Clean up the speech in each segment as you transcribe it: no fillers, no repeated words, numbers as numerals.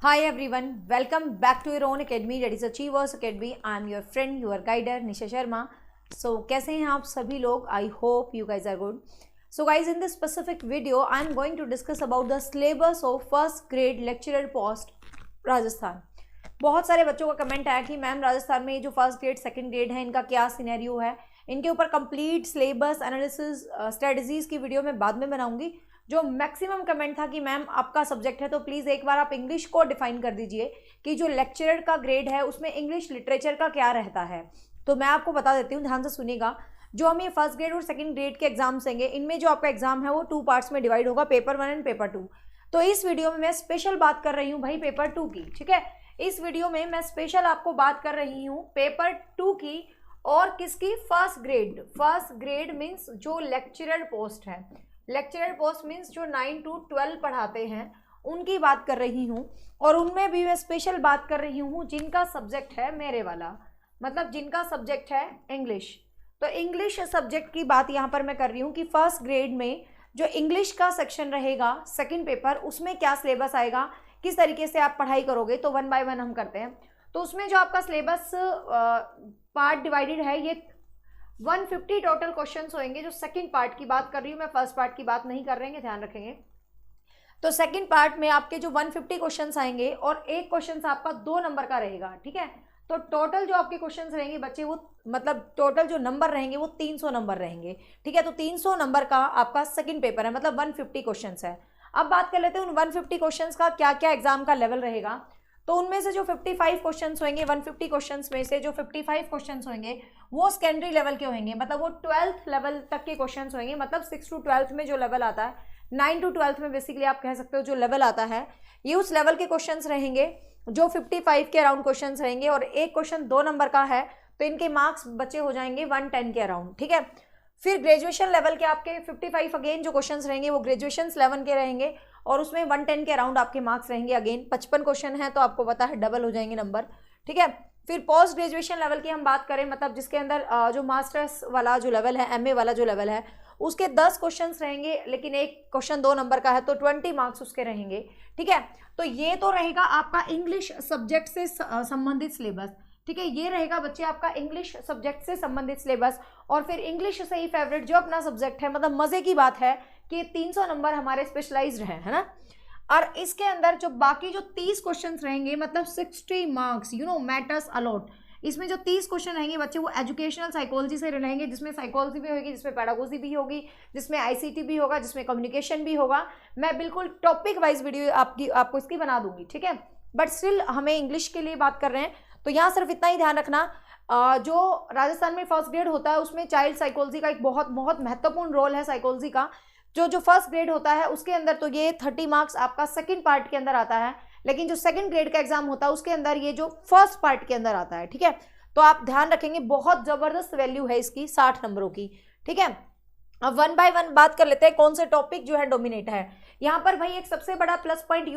Hi everyone, welcome back to your own academy, that is Achievers Academy. I am your friend, your guider, Nisha Sharma. So कैसे हैं आप सभी लोग? I hope you guys are good. So guys, in this specific video, I am going to discuss about the syllabus of first grade lecturer post Rajasthan. बहुत सारे बच्चों का comment आया कि मैम राजस्थान में जो फर्स्ट ग्रेड सेकंड ग्रेड है इनका क्या सिनेरियो है, इनके ऊपर कंप्लीट सिलेबस एनालिसिस स्ट्रेटजीज की वीडियो मैं बाद में बनाऊंगी. जो मैक्सिमम कमेंट था कि मैम आपका सब्जेक्ट है तो प्लीज़ एक बार आप इंग्लिश को डिफाइन कर दीजिए कि जो लेक्चरर का ग्रेड है उसमें इंग्लिश लिटरेचर का क्या रहता है. तो मैं आपको बता देती हूँ, ध्यान से सुनिएगा. जो हम ये फर्स्ट ग्रेड और सेकंड ग्रेड के एग्जाम्स देंगे, इनमें जो आपका एग्जाम है वो 2 पार्ट्स में डिवाइड होगा, पेपर 1 एंड पेपर 2. तो इस वीडियो में मैं स्पेशल बात कर रही हूँ भाई पेपर 2 की. ठीक है, इस वीडियो में मैं स्पेशल आपको बात कर रही हूँ पेपर 2 की और किसकी, first grade. First grade means जो लेक्चरर पोस्ट है, लेक्चरर पोस्ट मीन्स जो 9 to 12 पढ़ाते हैं उनकी बात कर रही हूँ. और उनमें भी मैं स्पेशल बात कर रही हूँ जिनका सब्जेक्ट है मेरे वाला, मतलब जिनका सब्जेक्ट है इंग्लिश. तो इंग्लिश सब्जेक्ट की बात यहाँ पर मैं कर रही हूँ कि फर्स्ट ग्रेड में जो इंग्लिश का सेक्शन रहेगा सेकंड पेपर, उसमें क्या सिलेबस आएगा, किस तरीके से आप पढ़ाई करोगे. तो 1 by 1 हम करते हैं. तो उसमें जो आपका सिलेबस पार्ट डिवाइडेड है, ये 150 टोटल क्वेश्चंस होंगे. जो सेकंड पार्ट की बात कर रही हूँ मैं, फर्स्ट पार्ट की बात नहीं कर रहे हैं, ध्यान रखेंगे. तो सेकंड पार्ट में आपके जो 150 क्वेश्चंस आएंगे और एक क्वेश्चन आपका 2 नंबर का रहेगा. ठीक है, तो टोटल जो आपके क्वेश्चंस रहेंगे बच्चे, वो मतलब टोटल जो नंबर रहेंगे वो 300 नंबर रहेंगे. ठीक है, तो 300 नंबर का आपका सेकंड पेपर है, मतलब 150 क्वेश्चंस है. अब बात कर लेते हैं उन 150 क्वेश्चंस का क्या क्या एग्जाम का लेवल रहेगा. तो उनमें से जो 55 क्वेश्चंस होंगे, 150 क्वेश्चंस में से जो 55 क्वेश्चंस होंगे वो सेकेंडरी लेवल के होंगे, मतलब वो 12th लेवल तक के क्वेश्चंस होंगे. मतलब 6 to 12th में जो लेवल आता है, 9 to 12th में बेसिकली आप कह सकते हो जो लेवल आता है, ये उस लेवल के क्वेश्चंस रहेंगे जो 55 के अराउंड क्वेश्चंस रहेंगे. और एक क्वेश्चन 2 नंबर का है तो इनके मार्क्स बचे हो जाएंगे 110 के अराउंड. ठीक है, फिर ग्रेजुएशन लेवल के आपके 55 अगेन जो क्वेश्चंस रहेंगे वो ग्रेजुएशन लेवल के रहेंगे और उसमें 110 के अराउंड आपके मार्क्स रहेंगे. अगेन 55 क्वेश्चन है तो आपको पता है डबल हो जाएंगे नंबर. ठीक है, फिर पोस्ट ग्रेजुएशन लेवल की हम बात करें, मतलब जिसके अंदर जो मास्टर्स वाला जो लेवल है, एमए वाला जो लेवल है, उसके 10 क्वेश्चंस रहेंगे, लेकिन एक क्वेश्चन 2 नंबर का है तो 20 मार्क्स उसके रहेंगे. ठीक है, तो ये तो रहेगा आपका इंग्लिश सब्जेक्ट से संबंधित सिलेबस. ठीक है, ये रहेगा बच्चे आपका इंग्लिश सब्जेक्ट से संबंधित सिलेबस. और फिर इंग्लिश से ही फेवरेट जो अपना सब्जेक्ट है, मतलब मजे की बात है कि 300 नंबर हमारे स्पेशलाइज्ड है ना. और इसके अंदर जो बाकी जो 30 क्वेश्चंस रहेंगे, मतलब 60 मार्क्स मैटर्स अलॉट. इसमें जो 30 क्वेश्चन रहेंगे बच्चे वो एजुकेशनल साइकोलॉजी से रहेंगे, जिसमें साइकोलॉजी भी होगी, जिसमें पेडागोजी भी होगी, जिसमें आईसीटी भी होगा, जिसमें कम्युनिकेशन भी होगा. मैं बिल्कुल टॉपिक वाइज वीडियो आपको इसकी बना दूंगी. ठीक है, बट स्टिल हमें इंग्लिश के लिए बात कर रहे हैं तो यहाँ सिर्फ इतना ही ध्यान रखना, जो राजस्थान में फर्स्ट ग्रेड होता है उसमें चाइल्ड साइकोलॉजी का एक बहुत बहुत महत्वपूर्ण रोल है. साइकोलॉजी का जो फर्स्ट ग्रेड होता है उसके अंदर तो ये 30 मार्क्स आपका सेकंड पार्ट के अंदर आता है, लेकिन जो सेकंड ग्रेड का एग्जाम होता है उसके अंदर ये जो फर्स्ट पार्ट के अंदर आता है. ठीक है, तो आप ध्यान रखेंगे, बहुत जबरदस्त वैल्यू है इसकी 60 नंबरों की. ठीक है, अब 1 by 1 बात कर लेते हैं कौन से टॉपिक जो है डोमिनेट है यहाँ पर. भाई एक सबसे बड़ा प्लस पॉइंट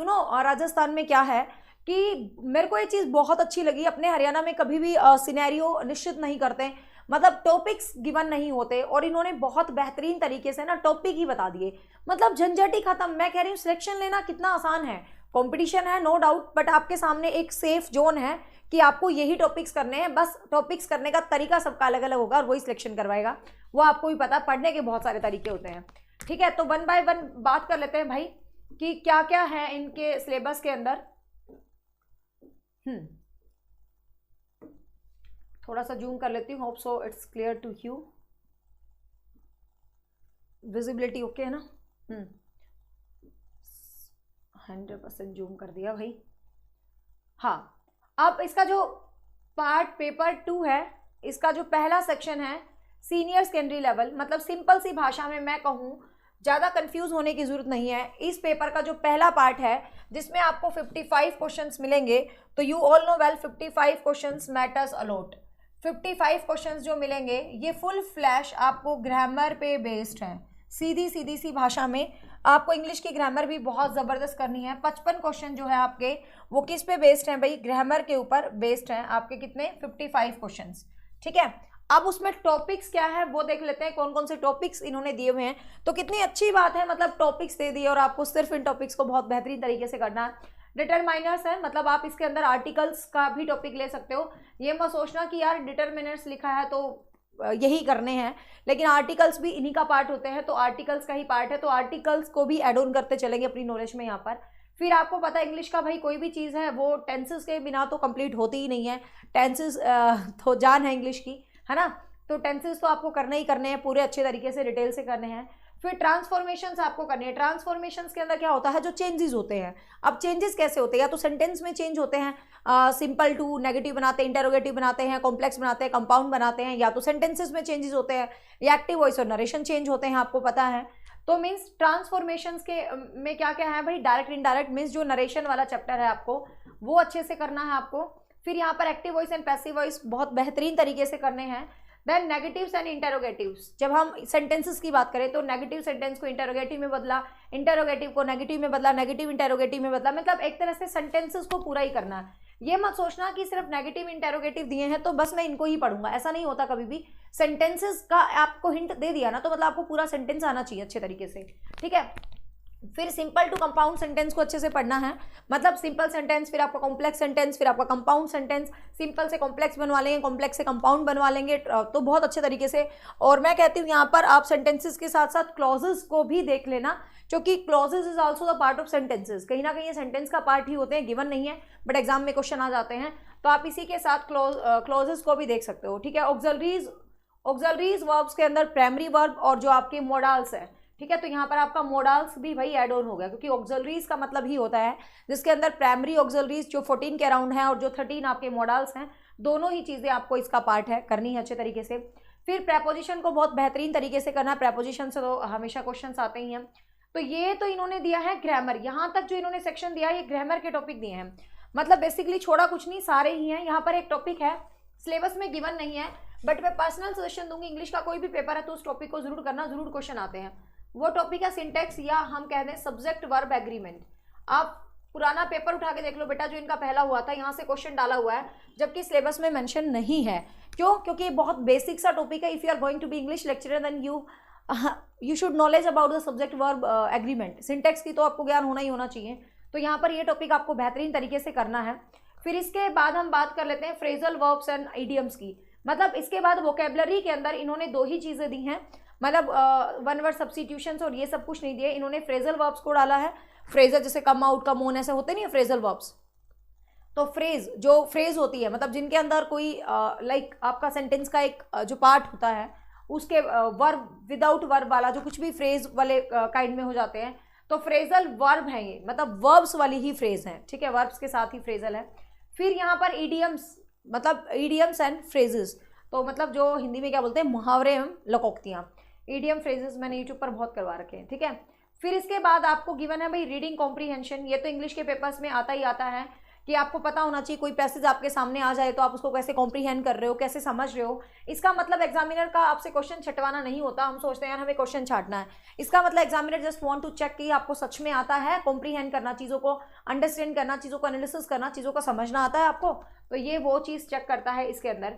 राजस्थान में क्या है कि मेरे को ये चीज़ बहुत अच्छी लगी, अपने हरियाणा में कभी भी सिनेरियो निश्चित नहीं करते, मतलब टॉपिक्स गिवन नहीं होते, और इन्होंने बहुत बेहतरीन तरीके से ना टॉपिक ही बता दिए, मतलब झंझट ही खत्म. मैं कह रही हूँ सिलेक्शन लेना कितना आसान है, कंपटीशन है नो डाउट, बट आपके सामने एक सेफ जोन है कि आपको यही टॉपिक्स करने हैं. बस टॉपिक्स करने का तरीका सबका अलग अलग होगा और वही सिलेक्शन करवाएगा, वो आपको भी पता, पढ़ने के बहुत सारे तरीके होते हैं. ठीक है, तो 1 by 1 बात कर लेते हैं भाई कि क्या क्या है इनके सिलेबस के अंदर. थोड़ा सा जूम कर लेती हूँ, hope so it's clear to you. Visibility okay है ना? 100% जूम कर दिया भाई. हाँ, अब इसका जो पार्ट पेपर 2 है, इसका जो पहला सेक्शन है सीनियर सेकेंडरी लेवल, मतलब सिंपल सी भाषा में मैं कहूँ, ज़्यादा कंफ्यूज होने की ज़रूरत नहीं है. इस पेपर का जो पहला पार्ट है जिसमें आपको 55 क्वेश्चंस मिलेंगे, तो you all know well 55 questions matters a lot. 55 questions जो मिलेंगे ये फुल फ्लैश आपको ग्रामर पे बेस्ड है, सीधी सी भाषा में. आपको इंग्लिश की ग्रामर भी बहुत ज़बरदस्त करनी है. 55 क्वेश्चन जो है आपके वो किस पे बेस्ड हैं भाई, ग्रामर के ऊपर बेस्ड हैं आपके. कितने? 55 क्वेश्चंस. ठीक है, अब उसमें टॉपिक्स क्या है वो देख लेते हैं, कौन कौन से टॉपिक्स इन्होंने दिए हुए हैं. तो कितनी अच्छी बात है, मतलब टॉपिक्स दे दिए और आपको सिर्फ इन टॉपिक्स को बहुत बेहतरीन तरीके से करना है. डिटरमाइनर्स है, मतलब आप इसके अंदर आर्टिकल्स का भी टॉपिक ले सकते हो। ये मत सोचना कि यार डिटरमिनर्स लिखा है तो यही करने हैं, लेकिन आर्टिकल्स भी इन्हीं का पार्ट होते हैं, तो आर्टिकल्स का ही पार्ट है, तो आर्टिकल्स को भी ऐड ऑन करते चलेंगे अपनी नॉलेज में यहाँ पर। फिर आपको पता है इंग्लिश का भाई कोई भी चीज़ है वो टेंसेस के बिना तो कंप्लीट होती ही नहीं है। टेंसेस तो जान है इंग्लिश की, है ना, तो टेंसेस तो आपको करने ही करने हैं, पूरे अच्छे तरीके से डिटेल से करने हैं। फिर ट्रांसफॉर्मेशंस आपको करनी है। ट्रांसफॉर्मेशंस के अंदर क्या होता है, जो चेंजेस होते हैं। अब चेंजेस कैसे होते हैं, या तो सेंटेंस में चेंज होते हैं, सिंपल टू नेगेटिव बनाते हैं, इंटरोगेटिव बनाते हैं, कॉम्प्लेक्स बनाते हैं, कंपाउंड बनाते हैं, या तो सेंटेंसेस में चेंजेस होते हैं, या एक्टिव वॉइस और नरेशन चेंज होते हैं, आपको पता है। तो मीन्स ट्रांसफॉर्मेशंस के में क्या क्या है भाई, डायरेक्ट इनडायरेक्ट, मीन्स जो नरेशन वाला चैप्टर है आपको वो अच्छे से करना है आपको। फिर यहाँ पर active voice and passive voice बहुत बेहतरीन तरीके से करने हैं। देन नेगेटिव्स एंड इंटरोगेटिव्स, जब हम सेंटेंसेस की बात करें तो नेगेटिव सेंटेंस को इंटरोगेटिव में बदला, इंटरोगेटिव को नेगेटिव में बदला, नेगेटिव इंटरोगेटिव में बदला, मतलब एक तरह से सेंटेंसेस को पूरा ही करना है। ये मत सोचना कि सिर्फ नेगेटिव इंटरोगेटिव दिए हैं तो बस मैं इनको ही पढ़ूंगा, ऐसा नहीं होता कभी भी। सेंटेंसेस का आपको हिंट दे दिया ना, तो मतलब आपको पूरा सेंटेंस आना चाहिए अच्छे तरीके से, ठीक है। फिर सिंपल टू कंपाउंड सेंटेंस को अच्छे से पढ़ना है, मतलब सिंपल सेंटेंस, फिर आपका कॉम्प्लेक्स सेंटेंस, फिर आपका कंपाउंड सेंटेंस, सिंपल से कॉम्प्लेक्स बनवा लेंगे, कॉम्प्लेक्स से कंपाउंड बनवा लेंगे, तो बहुत अच्छे तरीके से। और मैं कहती हूँ यहाँ पर आप सेंटेंसेस के साथ साथ क्लॉजेस को भी देख लेना, क्योंकि clauses is also the part of sentences. कहीं ना कहीं ये सेंटेंस का पार्ट ही होते हैं, गिवन नहीं है बट एग्जाम में क्वेश्चन आ जाते हैं, तो आप इसी के साथ क्लॉजेस को भी देख सकते हो, ठीक है। ऑक्सिलरीज वर्ब्स के अंदर प्राइमरी वर्ब और जो आपके मोडाल्स है, ठीक है, तो यहाँ पर आपका मोडाल्स भी भाई ऐड ऑन हो गया, क्योंकि ऑक्सिलरीज का मतलब ही होता है जिसके अंदर प्राइमरी ऑक्सिलरीज जो 14 के अराउंड है और जो 13 आपके मोडाल्स हैं, दोनों ही चीज़ें आपको इसका पार्ट है, करनी है अच्छे तरीके से। फिर प्रेपोजिशन को बहुत बेहतरीन तरीके से करना है, प्रेपोजिशन से तो हमेशा क्वेश्चन आते ही हैं। तो ये तो इन्होंने दिया है ग्रामर, यहाँ तक जो इन्होंने सेक्शन दिया है ये ग्रामर के टॉपिक दिए हैं, मतलब बेसिकली छोड़ा कुछ नहीं, सारे ही हैं। यहाँ पर एक टॉपिक है सिलेबस में गिवन नहीं है, बट मैं पर्सनल सजेशन दूंगी, इंग्लिश का कोई भी पेपर है तो उस टॉपिक को जरूर करना, जरूर क्वेश्चन आते हैं। वो टॉपिक है सिंटेक्स, या हम कह दें सब्जेक्ट वर्ब एग्रीमेंट। आप पुराना पेपर उठा के देख लो बेटा, जो इनका पहला हुआ था, यहाँ से क्वेश्चन डाला हुआ है, जबकि सिलेबस में मेंशन नहीं है। क्यों? क्योंकि ये बहुत बेसिक सा टॉपिक है। If you are going to be English lecturer then you should knowledge about the subject verb agreement. Syntax की तो आपको ज्ञान होना ही होना चाहिए, तो यहाँ पर ये टॉपिक आपको बेहतरीन तरीके से करना है। फिर इसके बाद हम बात कर लेते हैं फ्रेजल वर्ब्स एंड इडियम्स की, मतलब इसके बाद वोकेबलरी के अंदर इन्होंने दो ही चीज़ें दी हैं, मतलब वन वर्ड सब्स्टिट्यूशंस और ये सब कुछ नहीं दिए, इन्होंने फ्रेजल वर्ब्स को डाला है। फ्रेजल जैसे कम आउट, कम ऑन, ऐसे होते नहीं है फ्रेजल वर्ब्स। तो फ्रेज, जो फ्रेज होती है, मतलब जिनके अंदर कोई लाइक आपका सेंटेंस का एक जो पार्ट होता है, उसके वर्ब विदाउट वर्ब वाला जो कुछ भी फ्रेज वाले काइंड में हो जाते हैं, तो फ्रेजल वर्ब है ये, मतलब वर्ब्स वाली ही फ्रेज है, ठीक है, वर्ब्स के साथ ही फ्रेजल है। फिर यहाँ पर ईडियम्स, मतलब ईडियम्स एंड फ्रेजेस, तो मतलब जो हिंदी में क्या बोलते हैं, मुहावरे एवं लकोक्तियाँ, ईडियम फ्रेजेस मैंने यूट्यूब पर बहुत करवा रखे हैं, ठीक है। फिर इसके बाद आपको गिवन है भाई रीडिंग कॉम्प्रीहेंशन। ये तो इंग्लिश के पेपर्स में आता ही आता है कि आपको पता होना चाहिए, कोई पैसेज आपके सामने आ जाए तो आप उसको कैसे कॉम्प्रीहेंड कर रहे हो, कैसे समझ रहे हो। इसका मतलब एग्जामिनर का आपसे क्वेश्चन छटवाना नहीं होता, हम सोचते हैं यार हमें क्वेश्चन छाटना है, इसका मतलब examiner just want to check कि आपको सच में आता है कॉम्प्रीहेंड करना, चीज़ों को अंडरस्टैंड करना, चीज़ों को एनालिसिस करना, चीज़ों को समझना आता है आपको, तो ये वो चीज़ चेक करता है इसके अंदर।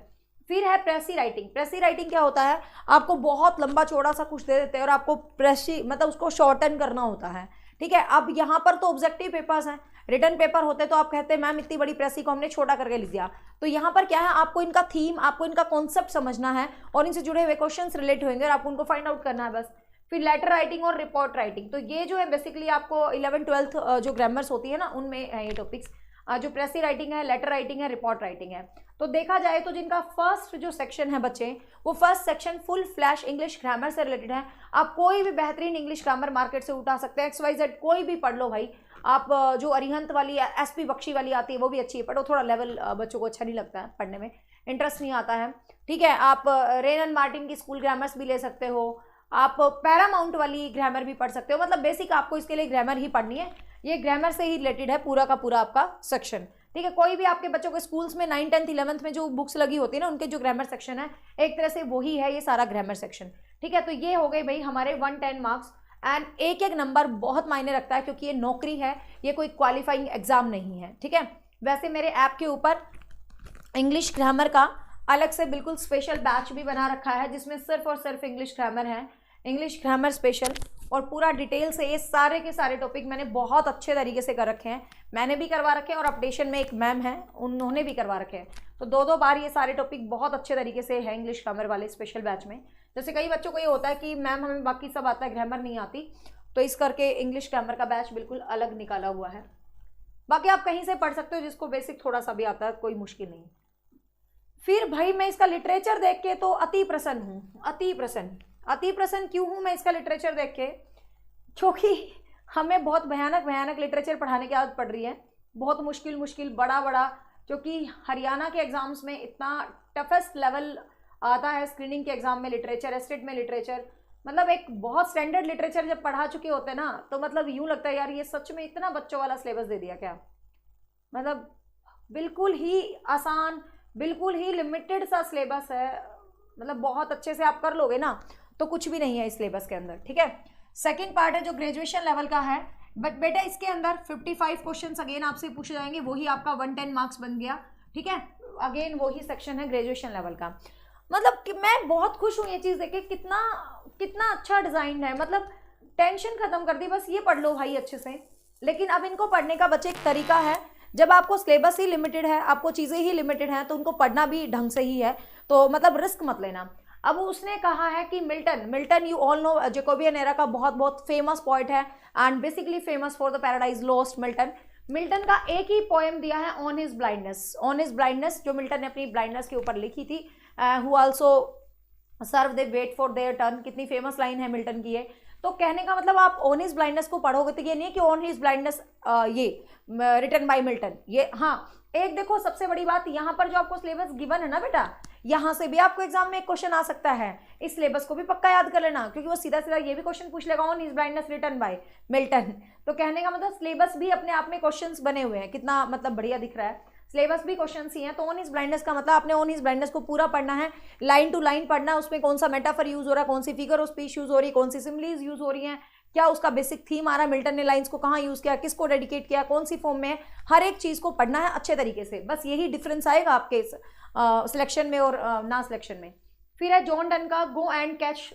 फिर है प्रेसी राइटिंग। प्रेसी राइटिंग क्या होता है, आपको बहुत लंबा चौड़ा सा कुछ दे देते हैं और आपको प्रेसी मतलब उसको शॉर्टन करना होता है, ठीक है। अब यहाँ पर तो ऑब्जेक्टिव पेपर्स हैं, रिटर्न पेपर होते तो आप कहते हैं मैम इतनी बड़ी प्रेसी को हमने छोटा करके लिख दिया, तो यहाँ पर क्या है, आपको इनका थीम, आपको इनका कॉन्सेप्ट समझना है और इनसे जुड़े हुए क्वेश्चंस रिलेट होंगे और आपको उनको फाइंड आउट करना है बस। फिर लेटर राइटिंग और रिपोर्ट राइटिंग, तो ये जो है बेसिकली आपको 11th-12th जो ग्रामर्स होती है ना, उनमें है ये टॉपिक्स। जो प्रेसी राइटिंग है, लेटर राइटिंग है, रिपोर्ट राइटिंग है। तो देखा जाए तो जिनका फर्स्ट जो सेक्शन है बच्चे, वो first section full flash English grammar से रिलेटेड है। आप कोई भी बेहतरीन इंग्लिश ग्रामर मार्केट से उठा सकते हैं, XYZ कोई भी पढ़ लो भाई। आप जो अरिहंत वाली SP बख्शी वाली आती है वो भी अच्छी है, पर वो थोड़ा लेवल बच्चों को अच्छा नहीं लगता है, पढ़ने में इंटरेस्ट नहीं आता है, ठीक है। आप रेन एंड मार्टिन की स्कूल ग्रामर्स भी ले सकते हो, आप पैरामाउंट वाली ग्रामर भी पढ़ सकते हो, मतलब बेसिक आपको इसके लिए ग्रामर ही पढ़नी है। ये ग्रामर से ही रिलेटेड है पूरा का पूरा आपका सेक्शन, ठीक है। कोई भी आपके बच्चों के स्कूल्स में 9th 10th 11th में जो बुक्स लगी होती है ना, उनके जो ग्रामर सेक्शन है एक तरह से वही है ये सारा ग्रामर सेक्शन, ठीक है। तो ये हो गए भाई हमारे 110 मार्क्स, एंड एक एक नंबर बहुत मायने रखता है क्योंकि ये नौकरी है, ये कोई क्वालिफाइंग एग्जाम नहीं है, ठीक है। वैसे मेरे ऐप के ऊपर इंग्लिश ग्रामर का अलग से बिल्कुल स्पेशल बैच भी बना रखा है, जिसमें सिर्फ और सिर्फ इंग्लिश ग्रामर है, इंग्लिश ग्रामर स्पेशल और पूरा डिटेल से ये सारे के सारे टॉपिक मैंने बहुत अच्छे तरीके से कर रखे हैं, मैंने भी करवा रखे हैं और अपडेशन में एक मैम है उन्होंने भी करवा रखे हैं। तो 2-2 बार ये सारे टॉपिक बहुत अच्छे तरीके से है इंग्लिश ग्रामर वाले स्पेशल बैच में। जैसे कई बच्चों को ये होता है कि मैम हमें बाकी सब आता है, ग्रामर नहीं आती, तो इस करके इंग्लिश ग्रामर का बैच बिल्कुल अलग निकाला हुआ है। बाकी आप कहीं से पढ़ सकते हो, जिसको बेसिक थोड़ा सा भी आता है, कोई मुश्किल नहीं। फिर भाई मैं इसका लिटरेचर देख के तो अति प्रसन्न हूँ, अति प्रसन्न क्यों हूँ मैं इसका लिटरेचर देख के, क्योंकि हमें बहुत भयानक लिटरेचर पढ़ाने की आदत पड़ रही है, बहुत मुश्किल बड़ा, क्योंकि हरियाणा के एग्जाम्स में इतना टफेस्ट लेवल आता है स्क्रीनिंग के एग्जाम में लिटरेचर, एस्टेट में लिटरेचर, मतलब एक बहुत स्टैंडर्ड लिटरेचर जब पढ़ा चुके होते हैं ना, तो मतलब यूँ लगता है यार ये सच में इतना बच्चों वाला सिलेबस दे दिया क्या। मतलब बिल्कुल ही आसान, बिल्कुल ही लिमिटेड सा सिलेबस है, मतलब बहुत अच्छे से आप कर लोगे ना तो कुछ भी नहीं है इस सिलेबस के अंदर, ठीक है। सेकंड पार्ट है जो ग्रेजुएशन लेवल का है, बट बेटा इसके अंदर 55 क्वेश्चंस अगेन आपसे पूछे जाएंगे, वही आपका 110 मार्क्स बन गया, ठीक है। अगेन वही सेक्शन है ग्रेजुएशन लेवल का। मतलब कि मैं बहुत खुश हूँ ये चीज़ देख के, कितना अच्छा डिज़ाइन है, मतलब टेंशन खत्म कर दी, बस ये पढ़ लो भाई अच्छे से। लेकिन अब इनको पढ़ने का बच्चे एक तरीका है, जब आपको सिलेबस ही लिमिटेड है, आपको चीज़ें ही लिमिटेड हैं, तो उनको पढ़ना भी ढंग से ही है, तो मतलब रिस्क मत लेना। अब उसने कहा है कि Milton you all know Jacobean era का बहुत फेमस पोएट है and basically famous for the Paradise Lost. Milton का एक ही पोएम दिया है ऑन हिज ब्लाइंडनेस, जो मिल्टन ने अपनी ब्लाइंडनेस के ऊपर लिखी थी, who also serve they wait for their turn. कितनी फेमस लाइन है मिल्टन की ये। तो कहने का मतलब आप ऑन हिज ब्लाइंडनेस को पढ़ोगे तो ये नहीं है कि ऑन हिज ब्लाइंडनेस ये रिटन बाय मिल्टन, ये हाँ। एक देखो सबसे बड़ी बात, यहाँ पर जो आपको सिलेबस गिवन है ना बेटा, यहाँ से भी आपको एग्जाम में एक क्वेश्चन आ सकता है, इस सिलेबस को भी पक्का याद कर लेना, क्योंकि वो सीधा ये भी क्वेश्चन पूछ लेगा on his blindness written by Milton. तो कहने का मतलब सिलेबस भी अपने आप में क्वेश्चंस बने हुए हैं, कितना मतलब बढ़िया दिख रहा है, सिलेबस भी क्वेश्चंस ही हैं। तो ऑन हिज ब्लाइंडनेस का मतलब आपने ऑन हिज ब्लाइंडनेस को पूरा पढ़ना है, लाइन टू लाइन पढ़ना है, उसमें कौन सा मेटाफर यूज हो रहा है, कौन सी फिगर ऑफ स्पीच यूज हो रही है, कौन सी सिमिलीज यूज हो रही है, क्या उसका बेसिक थीम आ रहा है, मिल्टन ने लाइंस को कहाँ यूज किया, किसको डेडिकेट किया, कौन सी फॉर्म में है, हर एक चीज को पढ़ना है अच्छे तरीके से। बस यही डिफरेंस आएगा आपके सिलेक्शन में और ना सिलेक्शन में। फिर है जॉन डन का go and catch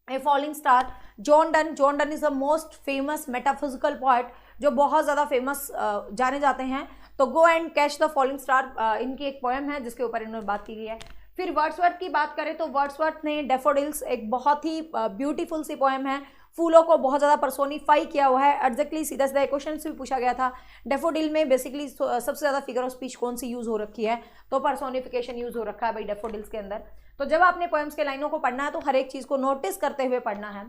a falling star. John Donne is the most famous metaphysical poet, जो बहुत ज़्यादा फेमस जाने जाते हैं। तो go and catch the falling star इनकी एक पोएम है जिसके ऊपर इन्होंने बात की गई है। फिर वर्ड्सवर्थ की बात करें तो वर्ड्सवर्थ ने डैफोडिल्स एक बहुत ही ब्यूटीफुल सी पोएम है, फूलों को बहुत ज़्यादा पर्सोनिफाई किया हुआ है। एग्जैक्टली सीधा क्वेश्चन से भी पूछा गया था, डैफोडिल में बेसिकली सबसे ज़्यादा फिगर ऑफ स्पीच कौन सी यूज़ हो रखी है, तो पर्सोनिफिकेशन यूज़ हो रखा है भाई डैफोडिल्स के अंदर। तो जब आपने पोएम्स के लाइनों को पढ़ना है तो हर एक चीज़ को नोटिस करते हुए पढ़ना है।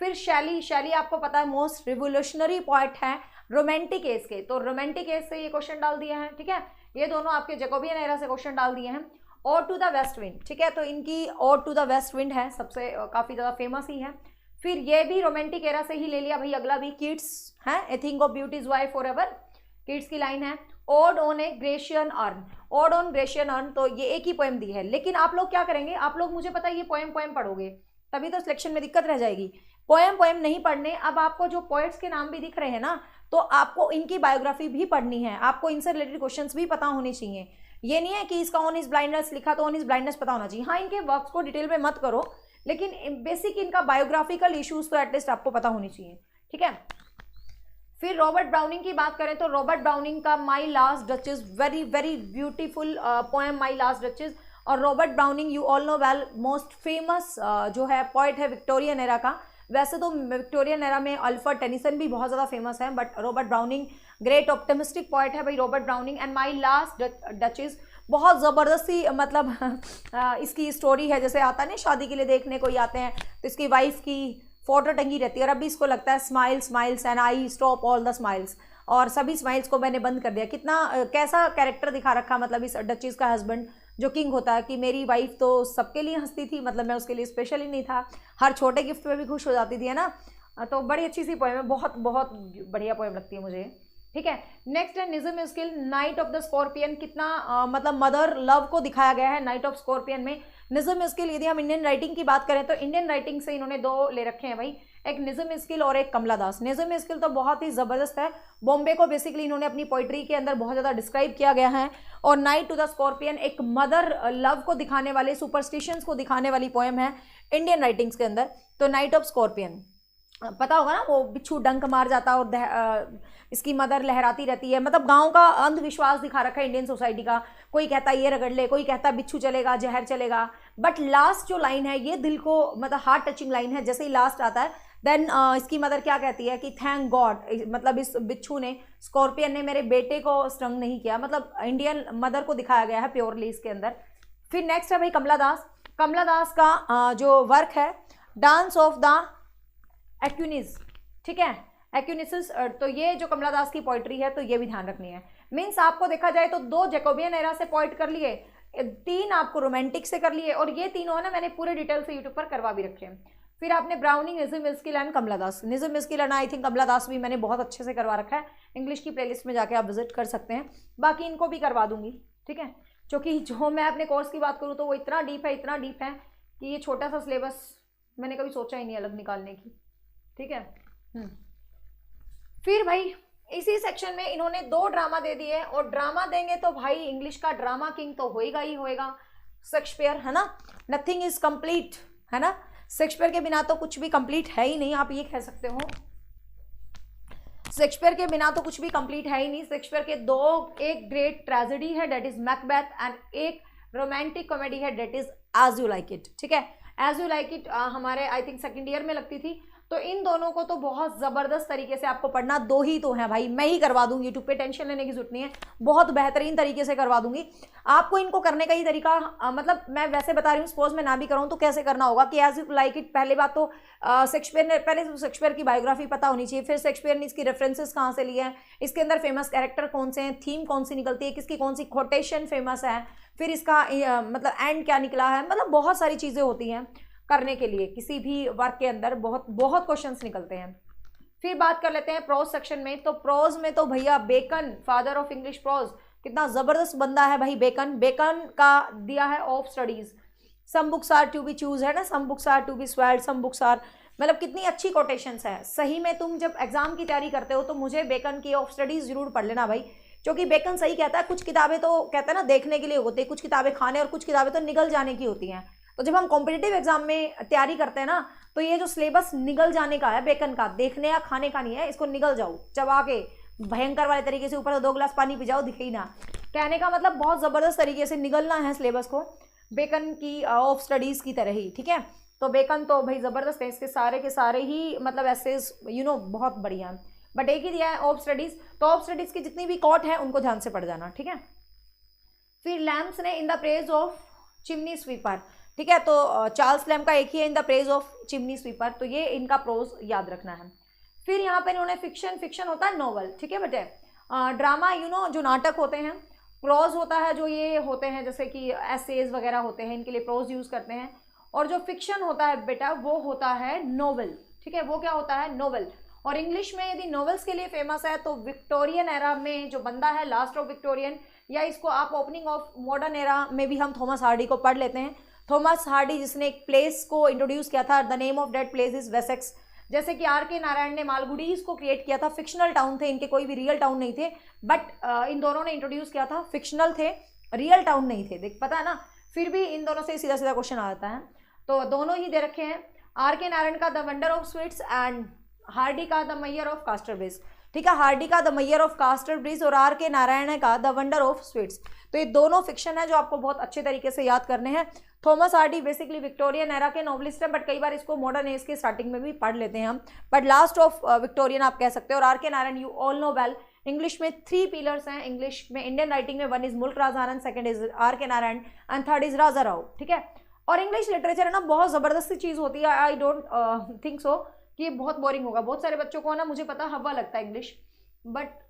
फिर शैली आपको पता है मोस्ट रिवोल्यूशनरी पोएट है रोमांटिक एज के, तो रोमांटिक एज से ये क्वेश्चन डाल दिए हैं, ठीक है। ये दोनों आपके जैकोबियन एरा से क्वेश्चन डाल दिए हैं। और टू द वेस्ट विंड, ठीक है, तो इनकी और टू द वेस्ट विंड है सबसे काफ़ी ज़्यादा फेमस ही है। फिर ये भी रोमांटिक एरा से ही ले लिया भाई, अगला भी किड्स है, a thing of beauty is why forever एवर, किड्स की लाइन है। Ode on a Grecian urn, ode on Grecian urn, तो ये एक ही पोएम दी है। लेकिन आप लोग क्या करेंगे, आप लोग मुझे पता है ये पोएम पढ़ोगे तभी तो सिलेक्शन में दिक्कत रह जाएगी। पोएम नहीं पढ़ने, अब आपको जो पोएट्स के नाम भी दिख रहे हैं ना, तो आपको इनकी बायोग्राफी भी पढ़नी है, आपको इनसे रिलेटेड क्वेश्चंस भी पता होने चाहिए। ये नहीं है कि इसका ऑन हिज ब्लाइंडनेस लिखा तो ऑन हिज ब्लाइंडनेस पता होना चाहिए। हाँ, इनके वर्क्स को डिटेल में मत करो, लेकिन बेसिक इनका बायोग्राफिकल इश्यूज तो एटलीस्ट आपको पता होनी चाहिए, ठीक है। फिर रॉबर्ट ब्राउनिंग की बात करें तो रॉबर्ट ब्राउनिंग का My Last Duchess, very very beautiful poem My Last Duchess. और Robert Browning you all know well, most famous जो है पोएट है विक्टोरियन एरा का। वैसे तो विक्टोरियन एरा में अल्फ्रेड टेनिसन भी बहुत ज़्यादा फेमस है, but Robert Browning great optimistic poet है भाई Robert Browning. And My Last Duchess बहुत ज़बरदस्ती मतलब इसकी स्टोरी है, जैसे आता है ना शादी के लिए देखने कोई आते हैं तो इसकी वाइफ की फोटो टंगी रहती है और अभी इसको लगता है smiles and I stop all the smiles, और सभी स्माइल्स को मैंने बंद कर दिया। कितना कैसा कैरेक्टर दिखा रखा, मतलब इस डचेस का हस्बैंड जो किंग होता है कि मेरी वाइफ तो सबके लिए हंसती थी, मतलब मैं उसके लिए स्पेशल ही नहीं था, हर छोटे गिफ्ट में भी खुश हो जाती थी, है ना। तो बड़ी अच्छी सी पोएम है, बहुत बहुत बढ़िया पोएम लगती है मुझे, ठीक है। नेक्स्ट है Nissim Ezekiel, Night of the Scorpion. कितना मतलब मदर लव को दिखाया गया है नाइट ऑफ स्कॉर्पियन में। निज़म स्किल, यदि हम इंडियन राइटिंग की बात करें तो इंडियन राइटिंग से इन्होंने दो ले रखे हैं भाई, एक निज़म स्किल और एक कमला दास। निज़म स्किल तो बहुत ही ज़बरदस्त है, बॉम्बे को बेसिकली इन्होंने अपनी पोइट्री के अंदर बहुत ज़्यादा डिस्क्राइब किया गया है। और नाइट टू द स्कॉर्पियन एक मदर लव को दिखाने वाले, सुपरस्टिशंस को दिखाने वाली पोएम है इंडियन राइटिंग्स के अंदर। तो नाइट ऑफ स्कॉर्पियन पता होगा ना, वो बिच्छू डंक मार जाता है और इसकी मदर लहराती रहती है। मतलब गांव का अंधविश्वास दिखा रखा है इंडियन सोसाइटी का। कोई कहता है ये रगड़ ले, कोई कहता है बिच्छू चलेगा, जहर चलेगा। बट लास्ट जो लाइन है ये दिल को मतलब हार्ट टचिंग लाइन है। जैसे ही लास्ट आता है देन इसकी मदर क्या कहती है कि थैंक गॉड, मतलब इस बिच्छू ने, स्कॉर्पियन ने मेरे बेटे को स्ट्रंग नहीं किया। मतलब इंडियन मदर को दिखाया गया है प्योरली इसके अंदर। फिर नेक्स्ट है भाई कमला दास। कमला दास का जो वर्क है, डांस ऑफ द एक्यूनिस, ठीक है, एक्यूनिसिस। तो ये जो कमला दास की पोइट्री है तो ये भी ध्यान रखनी है। मीन्स आपको देखा जाए तो 2 जैकोबियन एरा से पोइट कर लिए, 3 आपको रोमांटिक से कर लिए, और ये तीनों है ना मैंने पूरे डिटेल से यूट्यूब पर करवा भी रखे हैं। फिर आपने Browning, Nissim Ezekiel and Kamala Das. Nissim Ezekiel and I think Kamala Das भी मैंने बहुत अच्छे से करवा रखा है। इंग्लिश की प्लेलिस्ट में जाके आप विजिट कर सकते हैं। बाकी इनको भी करवा दूंगी, ठीक है, क्योंकि जो मैं अपने कोर्स की बात करूँ तो वो इतना डीप है, इतना डीप है कि ये छोटा सा सिलेबस मैंने कभी सोचा ही नहीं अलग निकालने की, ठीक है। फिर भाई इसी सेक्शन में इन्होंने 2 ड्रामा दे दिए, और ड्रामा देंगे तो भाई इंग्लिश का ड्रामा किंग तो होएगा ही होएगा, शेक्सपियर, है ना। नथिंग इज कंप्लीट, है ना। शेक्सपियर के बिना तो कुछ भी कंप्लीट है ही नहीं, आप ये कह सकते हो। शेक्सपियर के बिना तो कुछ भी कंप्लीट है ही नहीं। शेक्सपियर के 2, एक ग्रेट ट्रेजेडी है डेट इज मैकबेथ, एंड एक रोमांटिक कॉमेडी है that is as you like it, ठीक है। एज यू लाइक इट हमारे आई थिंक सेकेंड ईयर में लगती थी। तो इन दोनों को तो बहुत ज़बरदस्त तरीके से आपको पढ़ना, 2 ही तो हैं भाई, मैं ही करवा दूंगी, यूट्यूब पे टेंशन लेने की जरूरत नहीं है, बहुत बेहतरीन तरीके से करवा दूंगी आपको। इनको करने का ही तरीका मतलब मैं वैसे बता रही हूँ, सपोज मैं ना भी करूँ तो कैसे करना होगा कि एज यू लाइक इट। पहले बात तो शेक्सपियर ने, पहले शेक्सपियर की बायोग्राफी पता होनी चाहिए, फिर शेक्सपियर ने इसकी रेफरेंसेस कहाँ से लिए हैं, इसके अंदर फेमस कैरेक्टर कौन से हैं, थीम कौन सी निकलती है, किसकी कौन सी कोटेशन फेमस है, फिर इसका मतलब एंड क्या निकला है। मतलब बहुत सारी चीज़ें होती हैं करने के लिए, किसी भी वर्क के अंदर बहुत बहुत क्वेश्चंस निकलते हैं। फिर बात कर लेते हैं प्रोज सेक्शन में। तो प्रोज में तो भैया Bacon, father of English prose, कितना जबरदस्त बंदा है भाई बेकन। बेकन का दिया है of studies, some books are to be chewed, है ना, some books are to be swallowed, some books are, मतलब कितनी अच्छी कोटेशंस है। सही में तुम जब एग्जाम की तैयारी करते हो तो मुझे बेकन की ऑफ स्टडीज जरूर पढ़ लेना भाई, क्योंकि बेकन सही कहता है। कुछ किताबें तो कहते हैं ना देखने के लिए होती है, कुछ किताबें खाने, और कुछ किताबें तो निगल जाने की होती हैं। तो जब हम कॉम्पिटिटिव एग्जाम में तैयारी करते हैं ना, तो ये जो सिलेबस निगल जाने का है बेकन का, देखने या खाने का नहीं है, इसको निगल जाओ चबा के भयंकर वाले तरीके से, ऊपर 2 गिलास पानी पी जाओ, दिखे ही ना। कहने का मतलब बहुत ज़बरदस्त तरीके से निगलना है सिलेबस को, बेकन की ऑफ स्टडीज़ की तरह ही, ठीक है। तो बेकन तो भाई ज़बरदस्त है, इसके सारे के सारे ही मतलब एसेज बहुत बढ़िया है। बट एक ही दिया है ऑफ स्टडीज़, तो ऑफ स्टडीज़ की जितनी भी कॉट है उनको ध्यान से पढ़ जाना, ठीक है। फिर लैम्स ने in the praise of chimney sweeper, ठीक है। तो चार्ल्स लैम्प का एक ही है in the praise of chimney sweeper, तो ये इनका प्रोज याद रखना है। फिर यहाँ पर इन्होंने फिक्शन होता है नॉवल, ठीक है बेटे। ड्रामा जो नाटक होते हैं, प्रोज होता है जो ये होते हैं जैसे कि एसेज वगैरह होते हैं, इनके लिए प्रोज यूज़ करते हैं। और जो फिक्शन होता है बेटा वो होता है नोवेल, ठीक है, वो क्या होता है नोवेल। और इंग्लिश में यदि नॉवेल्स के लिए फेमस है तो विक्टोरियन एरा में जो बंदा है, लास्ट ऑफ विक्टोरियन, या इसको आप ओपनिंग ऑफ मॉडर्न एरा में भी हम थॉमस हार्डी को पढ़ लेते हैं। थॉमस हार्डी जिसने एक प्लेस को इंट्रोड्यूस किया था, the name of that place is Wessex. जैसे कि आर के नारायण ने मालगुडीज को क्रिएट किया था, फिक्शनल टाउन थे इनके, कोई भी रियल टाउन नहीं थे, बट इन दोनों ने इंट्रोड्यूस किया था, फिक्शनल थे, रियल टाउन नहीं थे, देख पता है ना। फिर भी इन दोनों से सीधा सीधा क्वेश्चन आता है, तो दोनों ही दे रखे हैं। आर के नारायण का the wonder of sweets and Hardy का the Maihar of caster bridge, ठीक है। हार्डी का the Maihar of caster bridge और आर के नारायण का द वंडर ऑफ स्वीट्स। तो ये दोनों फिक्शन है जो आपको बहुत अच्छे तरीके से याद करने हैं। Thomas Hardy basically Victorian era के नॉवलिस्ट हैं, बट कई बार इसको मॉडर्न एज के स्टार्टिंग में भी पढ़ लेते हैं हम, बट लास्ट ऑफ विक्टोरियन आप कह सकते हो। और आर के Narayan you all know well, English में 3 पिलर्स हैं इंग्लिश में, इंडियन राइटिंग में, 1 इज मुल्क राज आनंद, 2 इज आर के नारायण एंड 3 इज राजा राव, ठीक है। और इंग्लिश लिटरेचर है ना बहुत ज़बरदस्त चीज़ होती है, आई डोंट थिंक सो कि ये बहुत बोरिंग होगा। बहुत सारे बच्चों को ना, मुझे पता हवा लगता है इंग्लिश, बट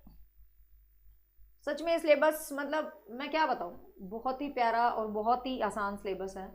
सच में सिलेबस मतलब मैं क्या बताऊं, बहुत ही प्यारा और बहुत ही आसान सिलेबस है।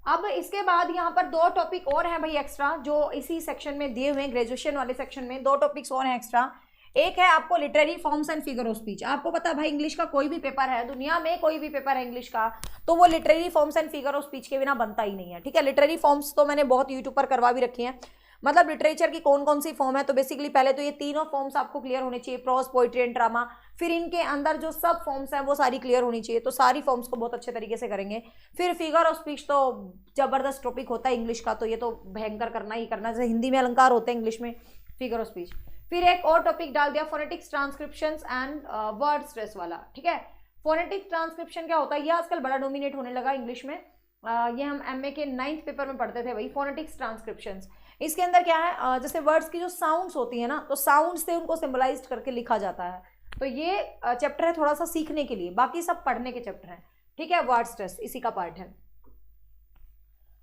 अब इसके बाद यहाँ पर 2 टॉपिक और हैं भाई एक्स्ट्रा, जो इसी सेक्शन में दिए हुए हैं, ग्रेजुएशन वाले सेक्शन में 2 टॉपिक्स और हैं एक्स्ट्रा। एक है आपको literary forms and figure of speech. आपको पता है भाई इंग्लिश का कोई भी पेपर है, दुनिया में कोई भी पेपर है इंग्लिश का, तो वो literary forms and figure of speech के बिना बनता ही नहीं है, ठीक है। लिटरेरी फॉर्म्स तो मैंने बहुत यूट्यूब पर करवा भी रखी हैं, मतलब लिटरेचर की कौन कौन सी फॉर्म है। तो बेसिकली पहले तो ये तीनों फॉर्म्स आपको क्लियर होने चाहिए, प्रोज, पोइट्री एंड ड्रामा। फिर इनके अंदर जो सब फॉर्म्स हैं वो सारी क्लियर होनी चाहिए, तो सारी फॉर्म्स को बहुत अच्छे तरीके से करेंगे। फिर फिगर ऑफ स्पीच तो जबरदस्त टॉपिक होता है इंग्लिश का, तो ये तो भयंकर करना ही करना, जैसे हिंदी में अलंकार होते हैं, इंग्लिश में फिगर ऑफ स्पीच। फिर एक और टॉपिक डाल दिया फोनेटिक्स, ट्रांसक्रिप्शंस एंड वर्ड स्ट्रेस वाला, ठीक है। फोनेटिक ट्रांसक्रिप्शन क्या होता है, ये आजकल बड़ा डोमिनेट होने लगा इंग्लिश में। ये हम एमए के 9th पेपर में पढ़ते थे भाई, फोनेटिक्स ट्रांसक्रिप्शंस। इसके अंदर क्या है, जैसे वर्ड्स की जो साउंड्स होती है ना, तो साउंड से उनको सिंबलाइज करके लिखा जाता है। तो ये चैप्टर है थोड़ा सा सीखने के लिए, बाकी सब पढ़ने के चैप्टर हैं, ठीक है। वर्ड स्ट्रेस इसी का पार्ट है।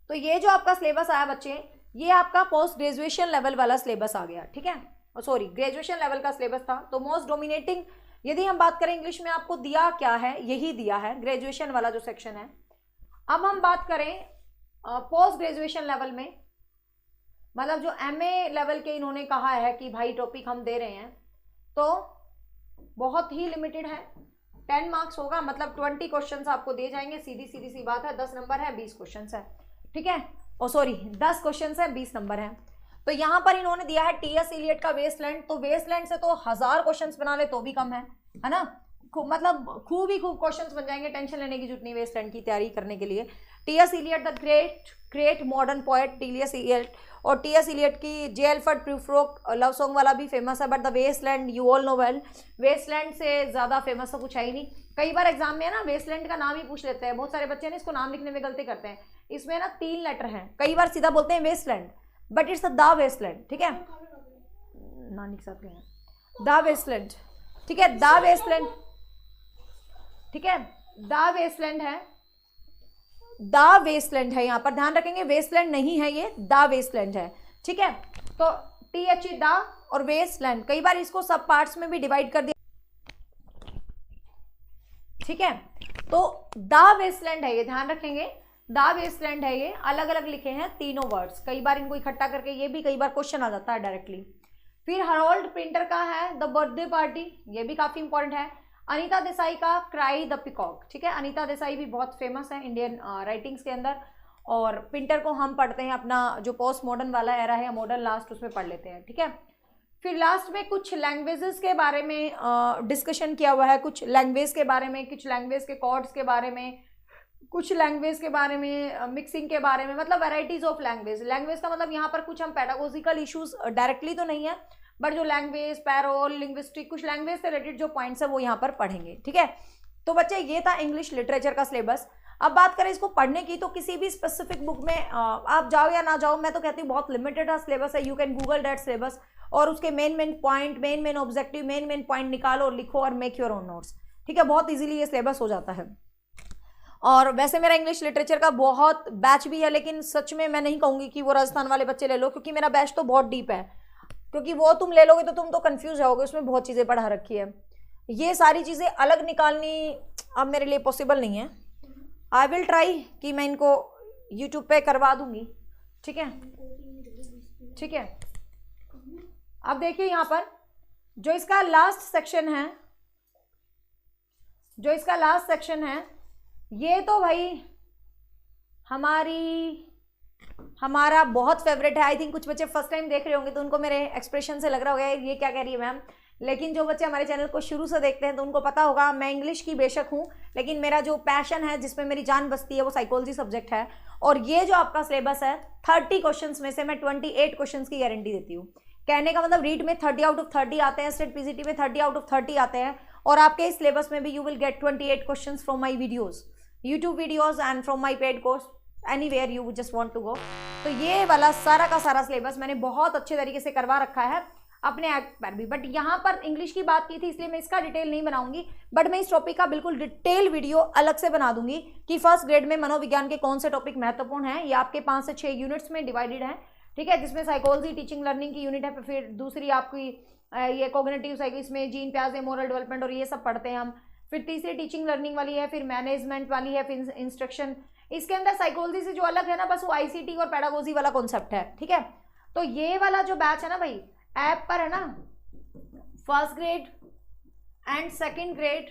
तो ये जो आपका सिलेबस आया बच्चे, ये आपका पोस्ट ग्रेजुएशन लेवल वाला सिलेबस आ गया, ठीक है। सॉरी, ग्रेजुएशन लेवल का सिलेबस था। तो मोस्ट डोमिनेटिंग यदि हम बात करें इंग्लिश में, आपको दिया क्या है, यही दिया है ग्रेजुएशन वाला जो सेक्शन है। अब हम बात करें पोस्ट ग्रेजुएशन लेवल में, मतलब जो एमए लेवल के इन्होंने कहा है कि भाई टॉपिक हम दे रहे हैं, तो बहुत ही लिमिटेड है। 10 मार्क्स होगा, मतलब 20 क्वेश्चंस आपको दिए जाएंगे, सीधी सीधी सी बात है। 10 नंबर है, 20 क्वेश्चंस है, ठीक है। ओ सॉरी, 10 क्वेश्चंस है, 20 नंबर है। तो यहाँ पर इन्होंने दिया है टीएस इलियट का वेस्टलैंड, तो वेस्टलैंड से तो 1000 क्वेश्चंस बना ले तो भी कम है ना। मतलब खूब ही खूब क्वेश्चंस बन जाएंगे, टेंशन लेने की जरूरत नहीं वेस्टलैंड की तैयारी करने के लिए। T S Eliot the great modern poet T S Eliot, और टीएस इलियट की J Alfred Prufrock love song वाला भी फेमस है, but the Waste Land you all know well, Waste Land से ज़्यादा फेमस तो कुछ है ही नहीं। कई बार एग्जाम में है ना वेस्टलैंड का नाम ही पूछ लेते हैं, बहुत सारे बच्चे ना इसको नाम लिखने में गलती करते हैं। इसमें ना 3 लेटर हैं, कई बार सीधा बोलते हैं Waste Land, but it's the Waste Land, ठीक है। नानी के साथ गए द वेस्टलैंड, ठीक है, द वेस्टलैंड, ठीक है, द वेस्टलैंड है, द वेस्टलैंड है, यहाँ पर ध्यान रखेंगे, वेस्टलैंड नहीं है ये, द वेस्टलैंड है, ठीक है। तो THE द और वेस्टलैंड, कई बार इसको सब पार्ट्स में भी डिवाइड कर दिया, ठीक है। तो द वेस्टलैंड है ये, ध्यान रखेंगे, द वेस्टलैंड है ये, अलग अलग लिखे हैं तीनों वर्ड्स, कई बार इनको इकट्ठा करके ये भी कई बार क्वेश्चन आ जाता है डायरेक्टली। फिर हरोल्ड प्रिंटर का है द बर्थडे पार्टी, ये भी काफी इंपॉर्टेंट है। अनीता देसाई का क्राई द पिकॉक, ठीक है, अनीता देसाई भी बहुत फेमस है इंडियन राइटिंग्स के अंदर, और प्रिंटर को हम पढ़ते हैं अपना जो पोस्ट मॉडर्न वाला एरा है या मॉडर्न लास्ट, उसमें पढ़ लेते हैं, ठीक है। फिर लास्ट में कुछ लैंग्वेजेस के बारे में डिस्कशन किया हुआ है, कुछ लैंग्वेज के बारे में, कुछ लैंग्वेज के कॉर्ड्स के बारे में, कुछ लैंग्वेज के बारे में, मिक्सिंग के बारे में, मतलब वैराइटीज ऑफ लैंग्वेज। लैंग्वेज का मतलब यहाँ पर कुछ हम पेडागोजिकल इश्यूज डायरेक्टली तो नहीं है, बट जो लैंग्वेज, पैरोल, लिंग्विस्टिक, कुछ लैंग्वेज से रिलेटेड जो पॉइंट्स है वो यहाँ पर पढ़ेंगे, ठीक है। तो बच्चे ये था इंग्लिश लिटरेचर का सिलेबस। अब बात करें इसको पढ़ने की, तो किसी भी स्पेसिफिक बुक में आप जाओ या ना जाओ, मैं तो कहती हूँ बहुत लिमिटेड सिलेबस है, you can Google that syllabus और उसके main point, main objective, main point निकालो और लिखो और मेक योर ओन नोट्स, ठीक है। बहुत ईजिली ये सिलेबस हो जाता है। और वैसे मेरा इंग्लिश लिटरेचर का बहुत बैच भी है, लेकिन सच में मैं नहीं कहूँगी कि वो राजस्थान वाले बच्चे ले लो, क्योंकि मेरा बैच तो बहुत डीप है, क्योंकि वो तुम ले लोगे तो तुम तो कंफ्यूज होगे, उसमें बहुत चीज़ें पढ़ा रखी है। ये सारी चीज़ें अलग निकालनी अब मेरे लिए पॉसिबल नहीं है। आई विल ट्राई कि मैं इनको यूट्यूब पे करवा दूंगी, ठीक है, ठीक है। अब देखिए यहाँ पर जो इसका लास्ट सेक्शन है, जो इसका लास्ट सेक्शन है, ये तो भाई हमारा बहुत फेवरेट है। आई थिंक कुछ बच्चे फर्स्ट टाइम देख रहे होंगे तो उनको मेरे एक्सप्रेशन से लग रहा होगा ये क्या कह रही है मैम, लेकिन जो बच्चे हमारे चैनल को शुरू से देखते हैं तो उनको पता होगा मैं इंग्लिश की बेशक हूँ, लेकिन मेरा जो पैशन है, जिसमें मेरी जान बसती है, वो साइकोलॉजी सब्जेक्ट है। और ये जो आपका सिलेबस है 30 क्वेश्चंस में से मैं 28 क्वेश्चंस की गारंटी देती हूँ। कहने का मतलब रीड में 30 आउट ऑफ 30 आते हैं, स्टेट पीसीटी में 30 आउट ऑफ 30 आते हैं, और आपके इस सिलेबस में भी you will get 28 questions from my videos, YouTube videos and from my paid course, anywhere you just want to go. तो ये वाला सारा का सारा सिलेबस मैंने बहुत अच्छे तरीके से करवा रखा है अपने ऐप पर भी, बट यहाँ पर इंग्लिश की बात की थी इसलिए मैं इसका डिटेल नहीं बनाऊंगी, बट मैं इस टॉपिक का बिल्कुल डिटेल वीडियो अलग से बना दूंगी कि फर्स्ट ग्रेड में मनोविज्ञान के कौन से टॉपिक महत्वपूर्ण हैं। ये आपके 5 से 6 यूनिट्स में डिवाइडेड है, ठीक है, जिसमें साइकोलॉजी टीचिंग लर्निंग की यूनिट है, फिर दूसरी आपकी ये कॉग्निटिव साइको, इसमें जीन प्याज मोरल डेवलपमेंट और ये सब पढ़ते हैं हम, फिर तीसरी टीचिंग लर्निंग वाली है, फिर मैनेजमेंट वाली है, फिर इंस्ट्रक्शन। इसके अंदर साइकोलॉजी से जो अलग है ना, बस वो आईसीटी और पेडागोजी वाला कॉन्सेप्ट है, ठीक है। तो ये वाला जो बैच है ना भाई, ऐप पर है ना, first grade and second grade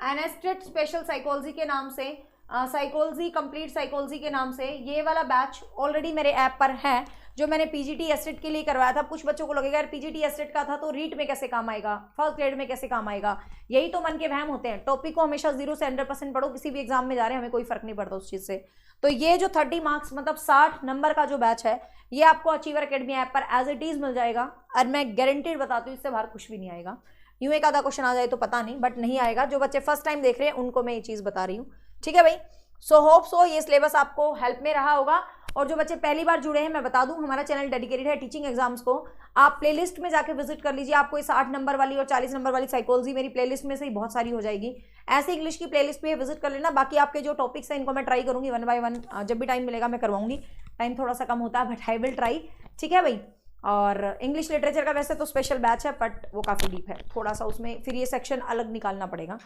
एनएस्टेड स्पेशल साइकोलॉजी के नाम से साइकोलॉजी, कंप्लीट साइकोलॉजी के नाम से। ये वाला बैच ऑलरेडी मेरे ऐप पर है, जो मैंने पीजीटी एसटेट के लिए करवाया था। कुछ बच्चों को लगेगा यार पीजीटी एसटेट का था तो रीट में कैसे काम आएगा, फर्स्ट ग्रेड में कैसे काम आएगा। यही तो मन के वहम होते हैं। टॉपिक को हमेशा 0 से 100% पढ़ो, किसी भी एग्जाम में जा रहे हैं हमें कोई फर्क नहीं पड़ता उस चीज से। तो ये जो 30 मार्क्स मतलब 60 नंबर का जो बैच है, ये आपको अचीवर एकेडमी ऐप पर एज इट इज मिल जाएगा। और मैं गारंटेड बताती हूँ इससे बाहर कुछ भी नहीं आएगा। यूं एक आधा क्वेश्चन आ जाए तो पता नहीं, बट नहीं आएगा। जो बच्चे फर्स्ट टाइम देख रहे हैं उनको मैं ये चीज बता रही हूँ, ठीक है भाई। सो होप सो ये सिलेबस आपको हेल्प में रहा होगा। और जो बच्चे पहली बार जुड़े हैं, मैं बता दूं हमारा चैनल डेडिकेटेड है टीचिंग एग्जाम्स को। आप प्लेलिस्ट में जाके विजिट कर लीजिए, आपको 60 नंबर वाली और 40 नंबर वाली साइकोलॉजी मेरी प्लेलिस्ट में से ही बहुत सारी हो जाएगी। ऐसे इंग्लिश की प्लेलिस्ट पे विजिट कर लेना। बाकी आपके जो टॉपिक्स हैं इनको मैं ट्राई करूंगी 1 बाय 1, जब भी टाइम मिलेगा मैं करवाऊंगी। टाइम थोड़ा सा कम होता है बट आई विल ट्राई, ठीक है भाई। और इंग्लिश लिटरेचर का वैसे तो स्पेशल बैच है बट वो काफ़ी डीप है थोड़ा सा, उसमें फिर ये सेक्शन अलग निकालना पड़ेगा।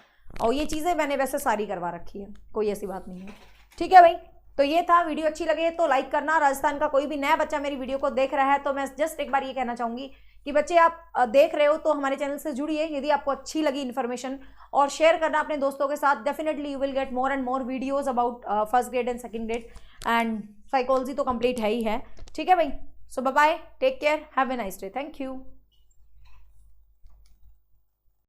और ये चीज़ें मैंने वैसे सारी करवा रखी है, कोई ऐसी बात नहीं है, ठीक है भाई। तो ये था, वीडियो अच्छी लगे तो लाइक करना। राजस्थान का कोई भी नया बच्चा मेरी वीडियो को देख रहा है तो मैं जस्ट एक बार ये कहना चाहूँगी कि बच्चे आप देख रहे हो तो हमारे चैनल से जुड़िए यदि आपको अच्छी लगी इन्फॉर्मेशन, और शेयर करना अपने दोस्तों के साथ। Definitely you will get more and more videos about first grade and second grade, and psychology तो कंप्लीट है ही है, ठीक है भाई। So bye bye, take care, have a nice day, thank you.